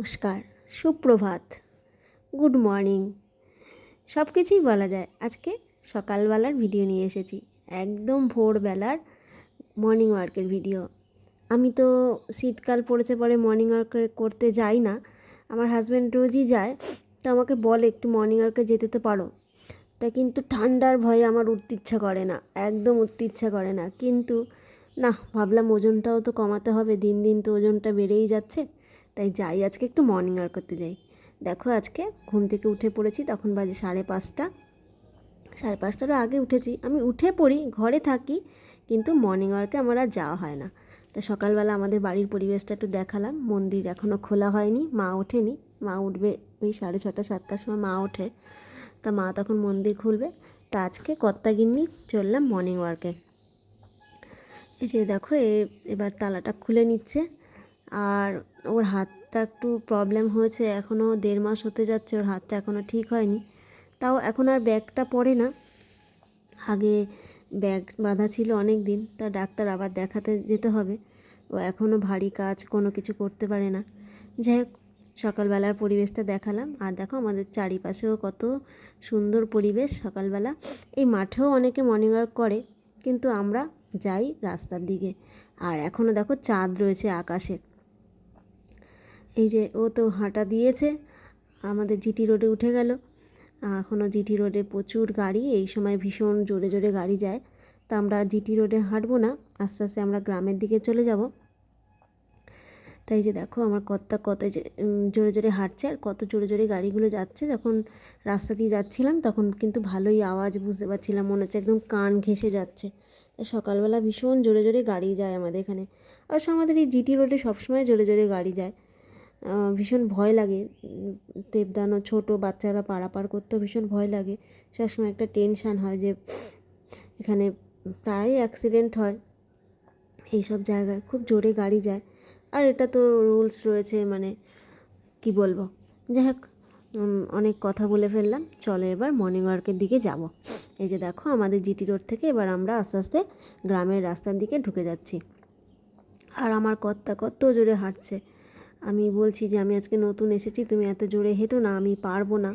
নমস্কার, সুপ্রভাত, good morning, সব কিছুই বলা যায়। আজকে সকালবেলার ভিডিও নিয়ে এসেছি, একদম ভোরবেলার মর্নিং ওয়ার্কের ভিডিও। আমি তো শীতকাল পড়েছে পরে মর্নিং ওয়ার্ক করতে যাই না, আমার হাজব্যান্ড রোজই যায়। তো আমাকে বলে একটু মর্নিং ওয়ার্কে যেতে তো পারো, তা কিন্তু ঠান্ডার ভয়ে আমার উঠতে ইচ্ছা করে না, একদম উঠতে ইচ্ছা করে না। কিন্তু না, ভাবলাম ওজনটাও তো কমাতে হবে, দিন দিন তো ওজনটা বেড়েই যাচ্ছে, তাই যাই আজকে একটু মর্নিং ওয়াক করতে যাই। দেখো আজকে ঘুম থেকে উঠে পড়েছি, তখন বাজে 5:30। 5:30টারও আগে উঠেছি। আমি উঠে পড়ি, ঘরে থাকি, কিন্তু মর্নিং ওয়ার্কে আমার আর যাওয়া হয় না। তা সকালবেলা আমাদের বাড়ির পরিবেশটা একটু দেখালাম। মন্দির এখনও খোলা হয়নি, মা ওঠেনি, মা উঠবে ওই 6:30 7টার সময় মা ওঠে। তা মা তখন মন্দির খুলবে। তা আজকে কর্তাগিন্নি চললাম মর্নিং ওয়ার্কে। এই যে দেখো এবার তালাটা খুলে নিচ্ছে। আর ওর হাতটা একটু প্রবলেম হয়েছে, এখনও 1.5 মাস হতে যাচ্ছে, ওর হাতটা এখনও ঠিক হয়নি। তাও এখন আর ব্যাগটা পরে না, আগে ব্যাগ বাঁধা ছিল অনেক দিন। তা ডাক্তার আবার দেখাতে যেতে হবে, ও এখনও ভারী কাজ কোনো কিছু করতে পারে না। যাই হোক, সকালবেলার পরিবেশটা দেখালাম। আর দেখো আমাদের চারিপাশেও কত সুন্দর পরিবেশ সকালবেলা। এই মাঠেও অনেকে মর্নিং ওয়াক করে, কিন্তু আমরা যাই রাস্তার দিকে। আর এখনও দেখো চাঁদ রয়েছে আকাশে। এই যে ও তো হাঁটা দিয়েছে, আমাদের জিটি রোডে উঠে গেল। এখনও জিটি রোডে প্রচুর গাড়ি, এই সময় ভীষণ জোরে জোরে গাড়ি যায়। তা আমরা জিটি রোডে হাঁটবো না, আস্তে আস্তে আমরা গ্রামের দিকে চলে যাব। তাই যে দেখো আমার কর্তা কত জোরে জোরে হাঁটছে, আর কত জোরে জোরে গাড়িগুলো যাচ্ছে। যখন রাস্তা দিয়ে যাচ্ছিলাম তখন কিন্তু ভালোই আওয়াজ বুঝতে পারছিলাম, মনে হচ্ছে একদম কান ঘেঁষে যাচ্ছে। সকালবেলা ভীষণ জোরে জোরে গাড়ি যায় আমাদের এখানে। অবশ্য আমাদের এই জিটি রোডে সবসময় জোরে জোরে গাড়ি যায়, ভীষণ ভয় লাগে। দেবদানও ছোটো বাচ্চারা পারাপার করতেও ভীষণ ভয় লাগে। সবসময় একটা টেনশান হয় যে এখানে প্রায় অ্যাক্সিডেন্ট হয়, এইসব জায়গায় খুব জোরে গাড়ি যায়। আর এটা তো রুলস রয়েছে, মানে কি বলবো। যাই হোক, অনেক কথা বলে ফেললাম, চলো এবার মর্নিং ওয়ার্কের দিকে যাব। এই যে দেখো আমাদের জিটি রোড থেকে এবার আমরা আস্তে আস্তে গ্রামের রাস্তার দিকে ঢুকে যাচ্ছি। আর আমার কর্তা কত জোরে হাঁটছে। আমি বলছি যে আমি আজকে নতুন এসেছি, তুমি এত জোরে হেঁটো না, আমি পারবো না।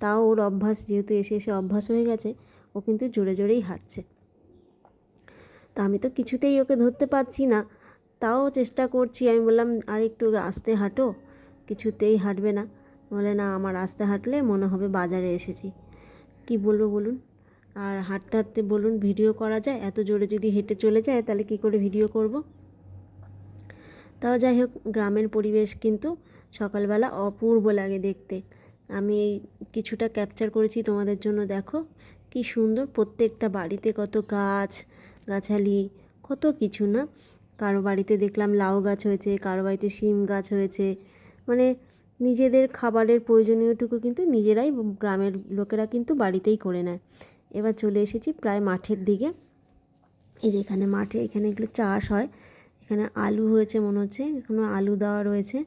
তাও ওর অভ্যাস, যেহেতু এসে এসে অভ্যাস হয়ে গেছে, ও কিন্তু জোরে জোরেই হাঁটছে। তা আমি তো কিছুতেই ওকে ধরতে পারছি না, তাও চেষ্টা করছি। আমি বললাম আর একটু আস্তে হাঁটো, কিছুতেই হাঁটবে না। বলে না, আমার আস্তে হাঁটলে মনে হবে বাজারে এসেছি। কি বলবো বলুন। আর হাঁটতে হাঁটতে বলুন ভিডিও করা যায়? এত জোরে যদি হেঁটে চলে যায় তাহলে কি করে ভিডিও করব? তাও যাই হোক, গ্রামের পরিবেশ কিন্তু সকালবেলা অপূর্ব লাগে দেখতে। আমি এই কিছুটা ক্যাপচার করেছি তোমাদের জন্য। দেখো কি সুন্দর, প্রত্যেকটা বাড়িতে কত গাছ গাছালি, কত কিছু না। কারো বাড়িতে দেখলাম লাউ গাছ হয়েছে, কারো বাড়িতে শিম গাছ হয়েছে। মানে নিজেদের খাবারের প্রয়োজনীয়টুকু কিন্তু নিজেরাই, গ্রামের লোকেরা কিন্তু বাড়িতেই করে নেয়। এবার চলে এসেছি প্রায় মাঠের দিকে। এই যে এখানে মাঠে, এখানে এগুলো চাষ হয়। এখানে আলু হয়েছে মনে হচ্ছে, এখনও আলু দেওয়া রয়েছে।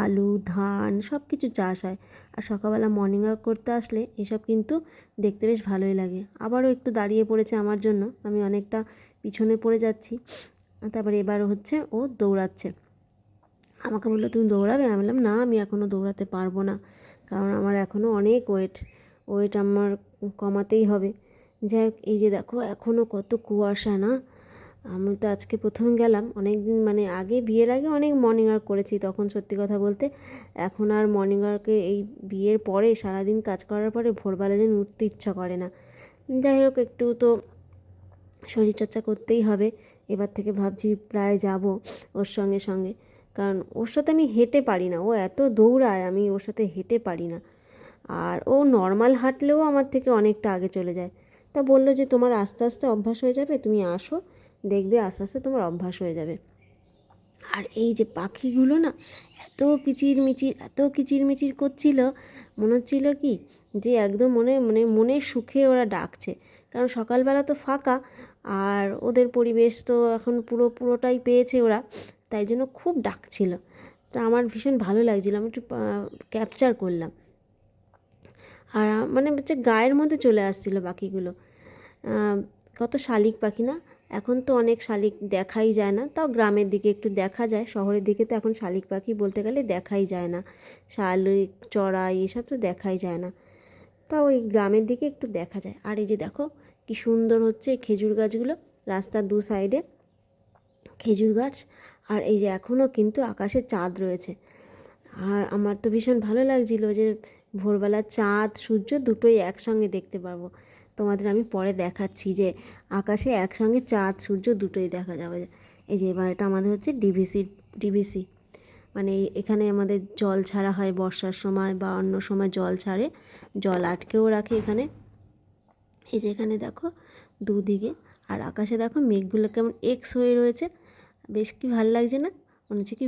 আলু, ধান সব কিছু চাষ হয়। আর সকালবেলা মর্নিং ওয়াক করতে আসলে এসব কিন্তু দেখতে বেশ ভালোই লাগে। আবারও একটু দাঁড়িয়ে পড়েছে আমার জন্য, আমি অনেকটা পিছনে পড়ে যাচ্ছি। তারপরে এবার হচ্ছে ও দৌড়াচ্ছে, আমাকে বললো তুমি দৌড়াবে? আমি বললাম না, আমি এখনও দৌড়াতে পারবো না, কারণ আমার এখনও অনেক ওয়েট আমার কমাতেই হবে। যাই হোক, এই যে দেখো এখনও কত কুয়াশা না। আমি তো আজকে প্রথম গেলাম, অনেক দিন মানে আগে, বিয়ের আগে অনেক মর্নিং ওয়াক করেছি, তখন সত্যি কথা বলতে। এখন আর মর্নিং ওয়াকে, এই বিয়ের পরে সারাদিন কাজ করার পরে ভোরবেলা যেন উঠতে ইচ্ছা করে না। যাই হোক, একটু তো শরীরচর্চা করতেই হবে। এবার থেকে ভাবছি প্রায় যাব ওর সঙ্গে সঙ্গে, কারণ ওর সাথে আমি হেঁটে পারি না, ও এত দৌড়ায়, আমি ওর সাথে হেঁটে পারি না। আর ও নর্মাল হাঁটলেও আমার থেকে অনেকটা আগে চলে যায়। তা বললো যে তোমার আস্তে আস্তে অভ্যাস হয়ে যাবে, তুমি আসো, দেখবে আস্তে আস্তে তোমার অভ্যাস হয়ে যাবে। আর এই যে পাখিগুলো না, এত কিচিরমিচির করছিল, মনে হচ্ছিল কি যে একদম মনের সুখে ওরা ডাকছে। কারণ সকালবেলা তো ফাঁকা, আর ওদের পরিবেশ তো এখন পুরোটাই পেয়েছে ওরা, তাই জন্য খুব ডাকছিল। তা আমার ভীষণ ভালো লাগছিল, আমি একটু ক্যাপচার করলাম। আর মানে হচ্ছে গায়ের মধ্যে চলে আসছিলো পাখিগুলো। কত শালিক পাখি না, এখন তো অনেক শালিক দেখাই যায় না, তাও গ্রামের দিকে একটু দেখা যায়, শহরের দিকে তো এখন শালিক পাখি বলতে গেলে দেখাই যায় না, শালিক চড়াই এসব তো দেখাই যায় না, তাও ওই গ্রামের দিকে একটু দেখা যায়। আর এই যে দেখো কি সুন্দর হচ্ছে খেজুর গাছগুলো, রাস্তার দু সাইডে খেজুর গাছ। আর এই যে এখনও কিন্তু আকাশে চাঁদ রয়েছে। আর আমার তো ভীষণ ভালো লাগছিল যে ভোরবেলা চাঁদ সূর্য দুটোই একসঙ্গে দেখতে পারবো। তোমাদের আমি পরে দেখাচ্ছি যে আকাশে একসঙ্গে চাঁদ সূর্য দুটোই দেখা যাবে। এই যে এবার এটা আমাদের হচ্ছে ডিবিসি, মানে এখানে আমাদের জল ছাড়া হয় বর্ষার সময় বা অন্য সময় জল ছাড়ে, জল আটকেও রাখে এখানে। এই যে এখানে দেখো দুদিকে, আর আকাশে দেখো মেঘগুলো কেমন এক্স হয়ে রয়েছে, বেশ কি ভালো লাগছে না? মনে হচ্ছে কি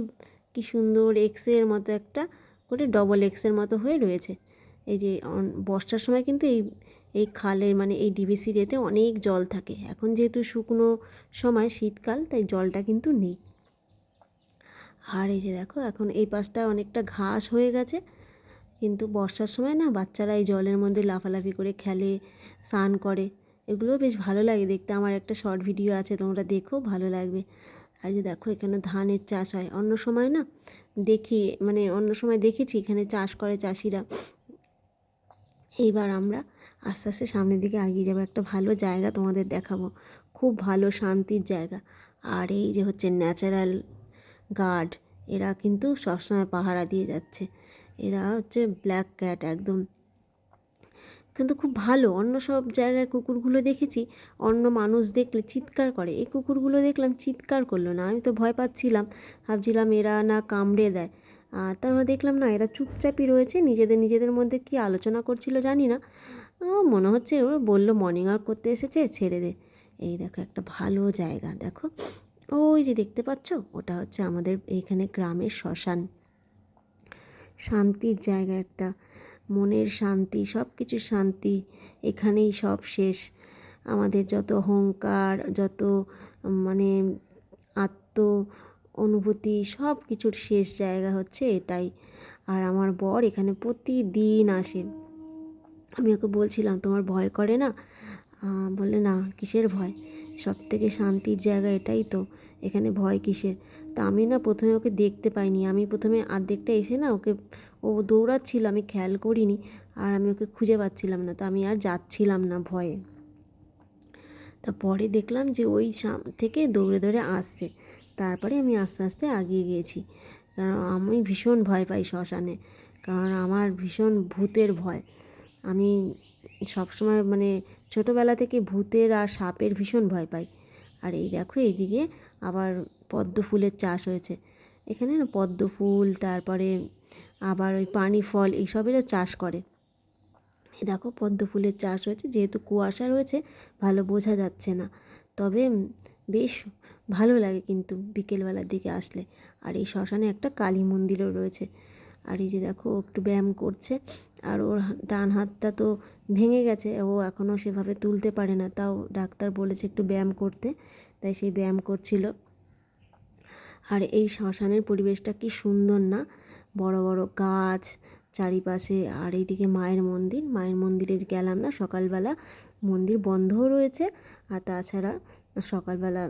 কি সুন্দর এক্সের মতো একটা করে ডবল এক্সের মতো হয়ে রয়েছে। এই যে বর্ষার সময় কিন্তু এই এই খালের মানে এই ডিবিসির এতে অনেক জল থাকে। এখন যেহেতু শুকনো সময় শীতকাল, তাই জলটা কিন্তু নেই। আর এই যে দেখো এখন এই পাশটা অনেকটা ঘাস হয়ে গেছে, কিন্তু বর্ষার সময় না বাচ্চারা এই জলের মধ্যে লাফালাফি করে খেলে, স্নান করে, এগুলোও বেশ ভালো লাগে দেখতে। আমার একটা শর্ট ভিডিও আছে, তোমরা দেখো, ভালো লাগবে। আর যে দেখো এখানে ধানের চাষ হয় অন্য সময় না দেখি, মানে অন্য সময় দেখেছি এখানে চাষ করে চাষিরা। এইবার আমরা আস্তে আস্তে সামনের দিকে এগিয়ে যাবো, একটা ভালো জায়গা তোমাদের দেখাবো, খুব ভালো শান্তির জায়গা। আর এই যে হচ্ছে ন্যাচারাল গার্ড, এরা কিন্তু সবসময় পাহারা দিয়ে যাচ্ছে, এরা হচ্ছে ব্ল্যাক ক্যাট একদম, কিন্তু খুব ভালো। অন্য সব জায়গায় কুকুরগুলো দেখেছি অন্য মানুষ দেখলে চিৎকার করে, এই কুকুরগুলো দেখলাম চিৎকার করলো না, আমি তো ভয় পাচ্ছিলাম, ভাবছিলাম এরা না কামড়ে দেয়। আর তারপর দেখলাম না, এরা চুপচাপই রয়েছে, নিজেদের মধ্যে কি আলোচনা করছিল জানি না, মনে হচ্ছে ওরা বললো মর্নিং ওয়াক করতে এসেছে, ছেড়ে দে। এই দেখো একটা ভালো জায়গা, দেখো ওই যে দেখতে পাচ্ছ, ওটা হচ্ছে আমাদের এইখানে গ্রামের শ্মশান, শান্তির জায়গা একটা, মনের শান্তি, সব কিছুর শান্তি, এখানেই সব শেষ। আমাদের যত অহংকার, যত মানে আত্ম অনুভূতি, সব কিছুর শেষ জায়গা হচ্ছে এটাই। আর আমার বর এখানে প্রতিদিন আসে, আমি ওকে বলছিলাম তোমার ভয় করে না? বললে না, কিসের ভয়, সব থেকে শান্তির জায়গা এটাই তো, এখানে ভয় কিসের। তা আমি না প্রথমে ওকে দেখতে পাইনি, আমি প্রথমে আর্ধেকটা এসে না ওকে, ও দৌড়াচ্ছিল আমি খেয়াল করিনি, আর আমি ওকে খুঁজে পাচ্ছিলাম না, তো আমি আর যাচ্ছিলাম না ভয়ে। তা পরে দেখলাম যে ওই থেকে দৌড়ে দৌড়ে আসছে, তারপরে আমি আস্তে আস্তে এগিয়ে গিয়েছি, কারণ আমি ভীষণ ভয় পাই শ্মশানে, কারণ আমার ভীষণ ভূতের ভয়। আমি সবসময় মানে ছোটোবেলা থেকে ভূতের আর সাপের ভীষণ ভয় পাই। আর এই দেখো এইদিকে আবার পদ্ম ফুলের চাষ হয়েছে, এখানে না পদ্ম ফুল, তারপরে আবার ওই পানি ফল এইসবেরও চাষ করে। এই দেখো পদ্ম ফুলের চাষ হয়েছে, যেহেতু কুয়াশা রয়েছে ভালো বোঝা যাচ্ছে না, তবে বেশ ভালো লাগে কিন্তু বিকেলবেলার দিকে আসলে। আর এই শ্মশানে একটা কালী মন্দিরও রয়েছে। আর এই যে দেখো একটু ব্যায়াম করছে, আর ওর ডান হাতটা তো ভেঙে গেছে, ও এখনও সেভাবে তুলতে পারে না, তাও ডাক্তার বলেছে একটু ব্যায়াম করতে, তাই সেই ব্যায়াম করছিল। আর এই শ্মশানের পরিবেশটা কি সুন্দর না, বড় বড় গাছ চারিপাশে, আর এইদিকে মায়ের মন্দির, মায়ের মন্দিরে গেলাম না সকালবেলা, মন্দির বন্ধও রয়েছে, আর তাছাড়া সকালবেলা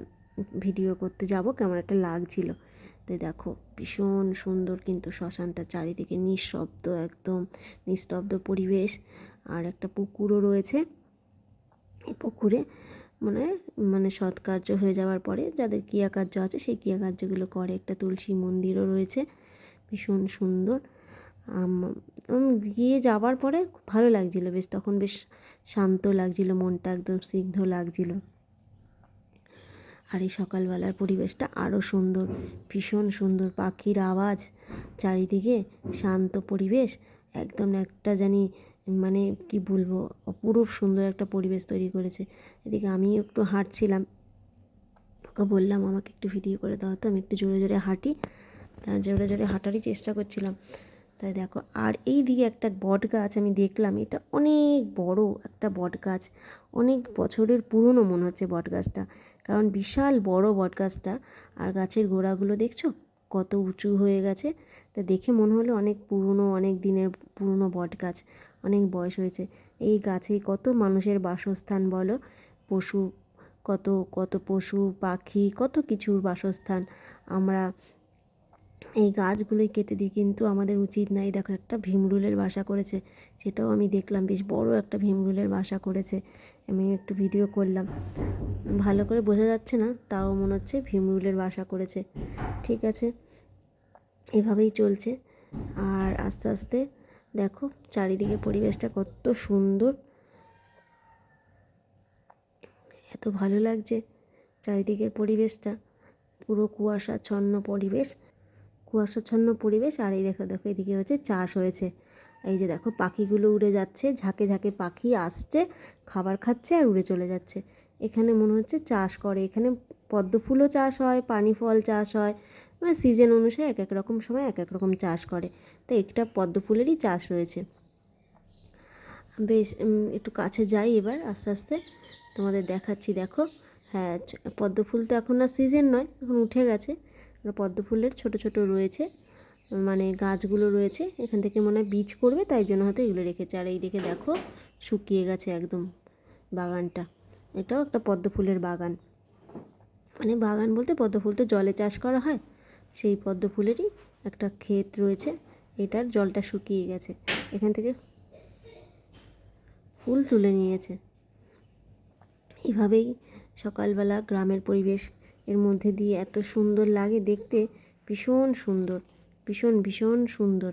ভিডিও করতে যাব কেমন একটা লাগছিল। তো দেখো ভীষণ সুন্দর কিন্তু শ্মশানটা, চারিদিকে নিঃশব্দ, একদম নিস্তব্ধ পরিবেশ। আর একটা পুকুরও রয়েছে, এই পুকুরে মানে মানে সৎকার্য হয়ে যাওয়ার পরে যাদের ক্রিয়াকার্য আছে সেই ক্রিয়াকার্যগুলো করে, একটা তুলসী মন্দিরও রয়েছে, ভীষণ সুন্দর। গিয়ে যাওয়ার পরে খুব ভালো লাগছিলো, বেশ তখন বেশ শান্ত লাগছিলো, মনটা একদম স্নিগ্ধ লাগছিলো। আর এই সকালবেলার পরিবেশটা আরও সুন্দর, ভীষণ সুন্দর, পাখির আওয়াজ চারিদিকে, শান্ত পরিবেশ, একদম একটা জানি মানে কি বলবো, অপরূপ সুন্দর একটা পরিবেশ তৈরি করেছে। এদিকে আমি একটু হাঁটছিলাম, ওকে বললাম আমাকে একটু ভিডিও করে দাও, তো আমি একটু জোরে জোরে হাঁটি, তা জোরে জোরে হাঁটারই চেষ্টা করছিলাম। তাই দেখো, আর এই দিকে একটা বট গাছ আমি দেখলাম, এটা অনেক বড় একটা বট গাছ, অনেক বছরের পুরনো মনে হচ্ছে বট গাছটা, কারণ বিশাল বড় বট গাছটা, আর গাছের গোড়াগুলো দেখছো কত উঁচু হয়ে গেছে, তা দেখে মনে হলো অনেক পুরনো, অনেক দিনের পুরনো বট গাছ, অনেক বয়স হয়েছে। এই গাছে কত মানুষের বাসস্থান বলো, পশু কত কত পশু পাখি, কত কিছুর বাসস্থান। আমরা এই গাছগুলোই কেটে দিই, কিন্তু আমাদের উচিত না। এই দেখো একটা ভীমরুলের বাসা করেছে, সেটাও আমি দেখলাম, বেশ বড় একটা ভীমরুলের বাসা করেছে। আমি একটু ভিডিও করলাম, ভালো করে বোঝা যাচ্ছে না, তাও মনে হচ্ছে ভীমরুলের বাসা করেছে। ঠিক আছে, এভাবেই চলছে। আর আস্তে আস্তে দেখো চারিদিকে পরিবেশটা কত সুন্দর, এত ভালো লাগছে চারিদিকের পরিবেশটা, পুরো কুয়াশাচ্ছন্ন পরিবেশ, কুয়াশাচ্ছন্ন পরিবেশ। আর এই দেখো দেখো এদিকে হচ্ছে চাষ হয়েছে। এই যে দেখো পাখিগুলো উড়ে যাচ্ছে, ঝাঁকে ঝাঁকে পাখি আসছে, খাবার খাচ্ছে আর উড়ে চলে যাচ্ছে। এখানে মনে হচ্ছে চাষ করে, এখানে পদ্ম ফুলও চাষ হয়, পানি ফল চাষ হয়, মানে সিজন অনুসারে এক এক রকম সময় এক এক রকম চাষ করে। তো একটা পদ্ম ফুলেরই চাষ রয়েছে। বেশ একটু কাছে যাই এবার আস্তে আস্তে, তোমাদের দেখাচ্ছি। দেখো হ্যাঁ, পদ্ম ফুল তো এখন আর সিজন নয়, এখন উঠে গেছে। পদ্ম ফুলের ছোটো ছোটো রয়েছে, মানে গাছগুলো রয়েছে, এখান থেকে মনে হয় বীজ করবে, তাই জন্য হয়তো এগুলো রেখেছে। আর এই দিকে দেখো শুকিয়ে গেছে একদম বাগানটা। এটাও একটা পদ্ম ফুলের বাগান, মানে বাগান বলতে পদ্ম ফুল তো জলে চাষ করা হয়, সেই পদ্ম ফুলেরই একটা ক্ষেত রয়েছে। এটার জলটা শুকিয়ে গেছে, এখান থেকে ফুল তুলে নিয়েছে। এভাবেই সকালবেলা গ্রামের পরিবেশ এর মধ্যে দিয়ে এত সুন্দর লাগে দেখতে, ভীষণ সুন্দর, ভীষণ ভীষণ সুন্দর।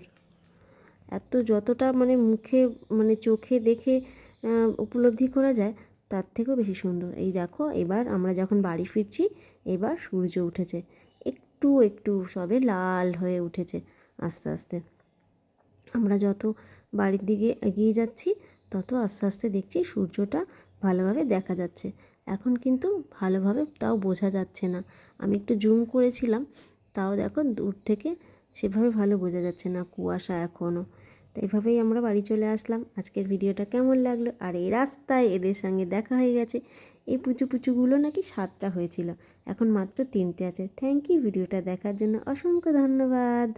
এত যতটা মানে মুখে মানে চোখে দেখে উপলব্ধি করা যায়, তার থেকেও বেশি সুন্দর। এই দেখো এবার আমরা যখন বাড়ি ফিরছি, এবার সূর্য উঠেছে, একটু একটু সবে লাল হয়ে উঠেছে আস্তে আস্তে। আমরা যত বাড়ির দিকে এগিয়ে যাচ্ছি, তত আস্তে আস্তে দেখছি সূর্যটা ভালোভাবে দেখা যাচ্ছে। এখন কিন্তু ভালোভাবে তাও বোঝা যাচ্ছে না, আমি একটু জুম করেছিলাম, তাও দেখো দূর থেকে সেভাবে ভালো বোঝা যাচ্ছে না, কুয়াশা এখনও। তো এইভাবেই আমরা বাড়ি চলে আসলাম। আজকের ভিডিওটা কেমন লাগলো? আর এই রাস্তায় এদের সঙ্গে দেখা হয়ে গেছে। এই পুচু পুচুগুলো নাকি 7টা হয়েছিল, এখন মাত্র 3টে আছে। থ্যাংক ইউ ভিডিওটা দেখার জন্য, অসংখ্য ধন্যবাদ।